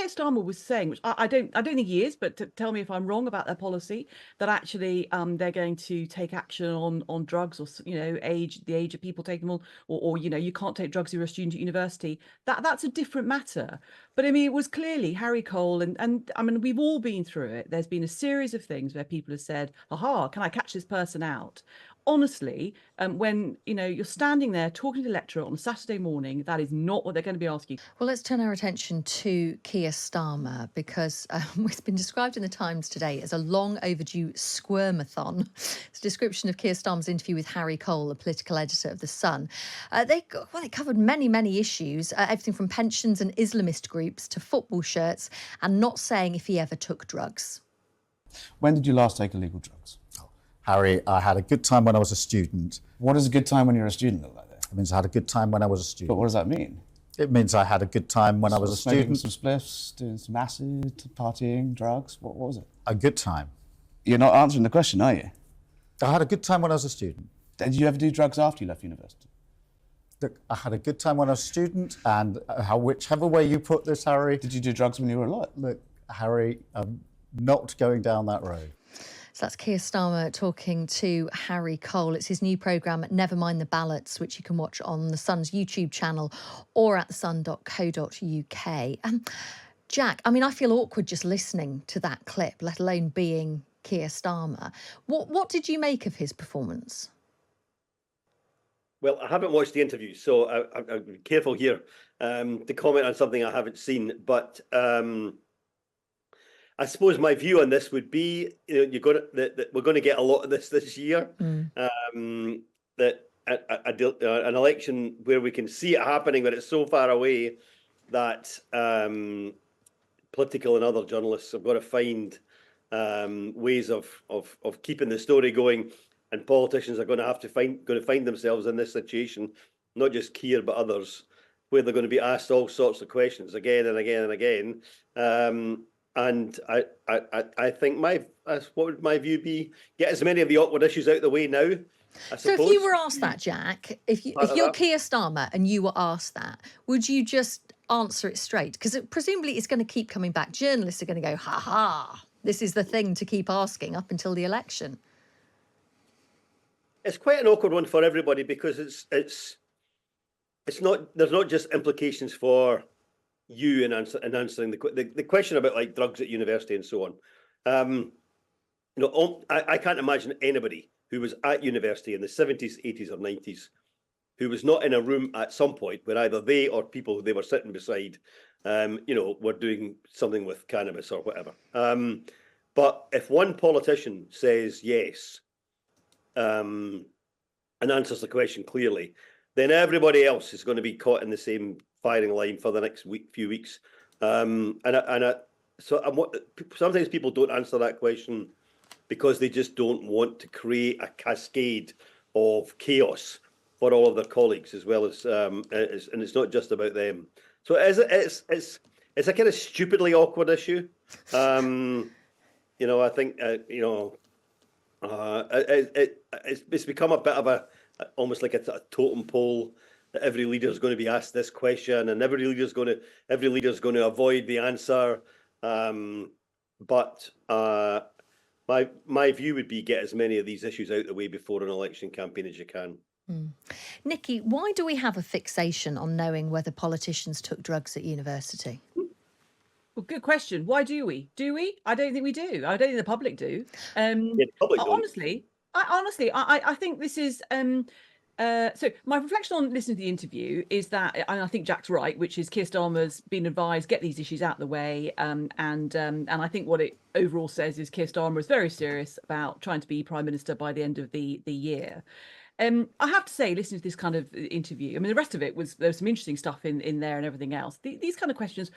Keir Starmer was saying, which I don't think he is, but tell me if I'm wrong about their policy, that actually they're going to take action on drugs, or the age of people taking them on, or you can't take drugs if you're a student at university. That's a different matter. But I mean, it was clearly Harry Cole, and I mean, we've all been through it. There's been a series of things where people have said, "Aha, can I catch this person out?" Honestly, when you're standing there talking to the electorate on a Saturday morning, that is not what they're going to be asking. Well, let's turn our attention to Keir Starmer, because it's been described in the Times today as a long overdue squirmathon. It's a description of Keir Starmer's interview with Harry Cole, the political editor of The Sun. They covered many issues, everything from pensions and Islamist groups to football shirts, and not saying if he ever took drugs. When did you last take illegal drugs? Harry, I had a good time when I was a student. What does a good time when you're a student look like? It means I had a good time when I was a student. But what does that mean? It means I had a good time when I was a Smoking student. some spliffs, doing some acid, partying, drugs. What was it? A good time. You're not answering the question, are you? I had a good time when I was a student. Did you ever do drugs after you left university? Look, I had a good time when I was a student, and whichever way you put this, Harry. Did you do drugs when you were a lot? Look, Harry, I'm not going down that road. So that's Keir Starmer talking to Harry Cole. It's his new programme, Never Mind the Ballots, which you can watch on The Sun's YouTube channel or at thesun.co.uk. Jack, I mean, I feel awkward just listening to that clip, let alone being Keir Starmer. What did you make of his performance? Well, I haven't watched the interview, so I'll be careful here to comment on something I haven't seen. But I suppose my view on this would be, that we're going to get a lot of this year. That an election where we can see it happening, but it's so far away that political and other journalists have got to find ways of keeping the story going, and politicians are going to find themselves in this situation, not just Keir but others, where they're going to be asked all sorts of questions again and again and again. And I think what would my view be? Get as many of the awkward issues out of the way now, I suppose. So if you were asked that, Jack, if you're Keir Starmer and you were asked that, would you just answer it straight? Because presumably it's going to keep coming back. Journalists are going to go, ha ha, this is the thing to keep asking up until the election. It's quite an awkward one for everybody, because it's not, there's not just implications for you in answering the question about like drugs at university and so on. I can't imagine anybody who was at university in the 70s, 80s or 90s who was not in a room at some point where either they or people who they were sitting beside were doing something with cannabis or whatever. But if one politician says yes and answers the question clearly, then everybody else is going to be caught in the same firing line for the next few weeks. So sometimes people don't answer that question because they just don't want to create a cascade of chaos for all of their colleagues, as well as and it's not just about them. So it's a kind of stupidly awkward issue. I think it's become a bit of almost like a totem pole, that every leader is going to be asked this question, and every leader's going to avoid the answer. But my view would be, get as many of these issues out of the way before an election campaign as you can. Nikki, why do we have a fixation on knowing whether politicians took drugs at university? Well, good question. Why do we? Do we? I don't think we do. I don't think the public do. The public don't. Honestly, I think this is. So my reflection on listening to the interview is that, and I think Jack's right, which is Keir Starmer's been advised, get these issues out of the way, and I think what it overall says is Keir Starmer is very serious about trying to be Prime Minister by the end of the year. I have to say, listening to this kind of interview, I mean, the rest of it there was some interesting stuff in there and everything else. These kind of questions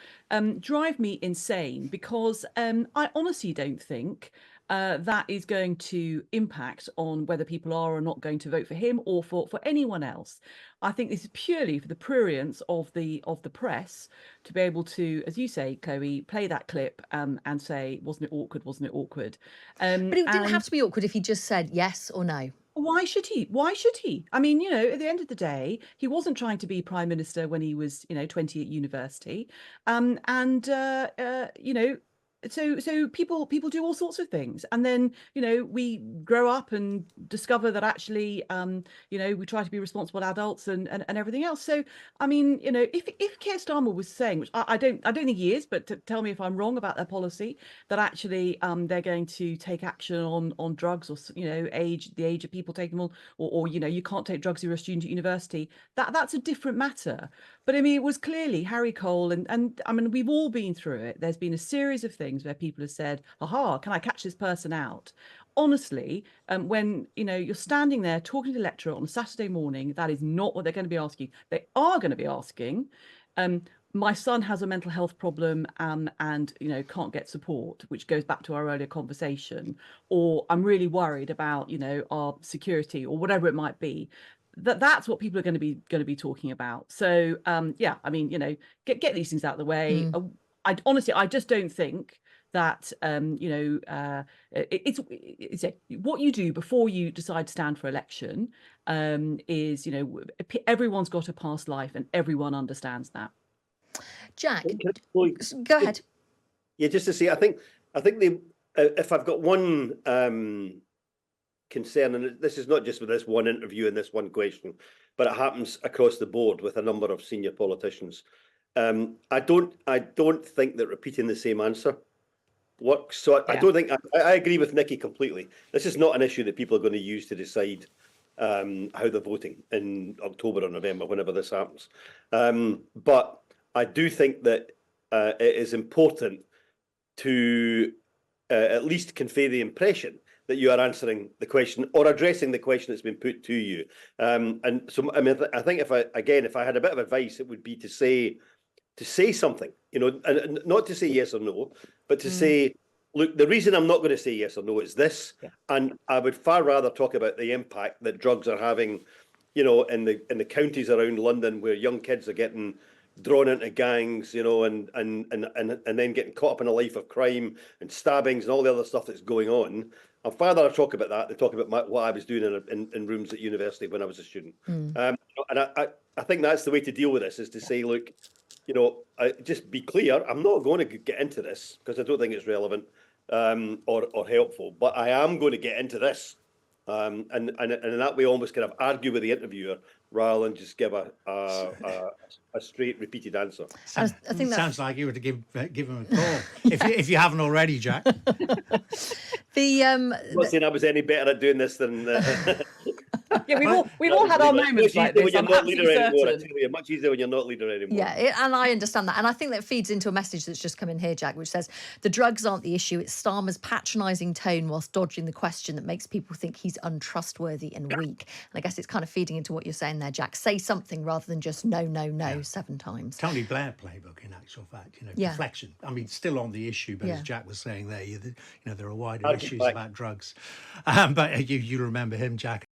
drive me insane, because I honestly don't think that is going to impact on whether people are or not going to vote for him or for anyone else. I think this is purely for the prurience of the press to be able to, as you say, Chloe, play that clip and say, wasn't it awkward? Wasn't it awkward? But it didn't have to be awkward if he just said yes or no. Why should he? Why should he? I mean, at the end of the day, he wasn't trying to be prime minister when he was, 20 at university. And so people do all sorts of things. And then, we grow up and discover that actually, we try to be responsible adults and everything else. So, I mean, if Keir Starmer was saying, which I don't think he is, but tell me if I'm wrong about their policy, that actually they're going to take action on drugs, or the age of people taking them, or you can't take drugs if you're a student at university. That's a different matter. But I mean, it was clearly Harry Cole, and I mean, we've all been through it. There's been a series of things where people have said, aha, can I catch this person out? Honestly, when you're standing there talking to the lecturer on a Saturday morning, that is not what they're going to be asking. They are going to be asking, my son has a mental health problem, and can't get support, which goes back to our earlier conversation, or I'm really worried about our security, or whatever it might be. That's what people are going to be talking about. So yeah, I mean, get these things out of the way. I honestly, I just don't think that it's what you do before you decide to stand for election, is everyone's got a past life and everyone understands that. Jack, go ahead. Yeah, just to say, I think if I've got one concern, and this is not just with this one interview and this one question, but it happens across the board with a number of senior politicians. I don't think that repeating the same answer works. So I don't think I agree with Nikki completely. This is not an issue that people are going to use to decide how they're voting in October or November, whenever this happens. But I do think that it is important to at least convey the impression that you are answering the question or addressing the question that's been put to you. And so, I mean, I think if I had a bit of advice, it would be to say something, and not to say yes or no, but to say, look, the reason I'm not going to say yes or no is this, and I would far rather talk about the impact that drugs are having, in the counties around London, where young kids are getting drawn into gangs, and then getting caught up in a life of crime and stabbings and all the other stuff that's going on. I'd far rather talk about that than talk about what I was doing in rooms at university when I was a student. And I think that's the way to deal with this, is to say, look, just be clear. I'm not going to get into this because I don't think it's relevant or helpful, but I am going to get into this. And in that way, almost kind of argue with the interviewer rather than just give a straight, repeated answer. I think that sounds like you were to give him a call if you haven't already, Jack. I'm not saying I was any better at doing this than. Yeah, we've all had our moments like this. I'm absolutely certain. Much easier when you're not leader anymore. Yeah, and I understand that. And I think that feeds into a message that's just come in here, Jack, which says the drugs aren't the issue. It's Starmer's patronising tone whilst dodging the question that makes people think he's untrustworthy and weak. And I guess it's kind of feeding into what you're saying there, Jack. Say something rather than just no, 7 times. Tony Blair playbook, in actual fact, deflection. I mean, still on the issue, but as Jack was saying there, there are wider issues about drugs. But you remember him, Jack.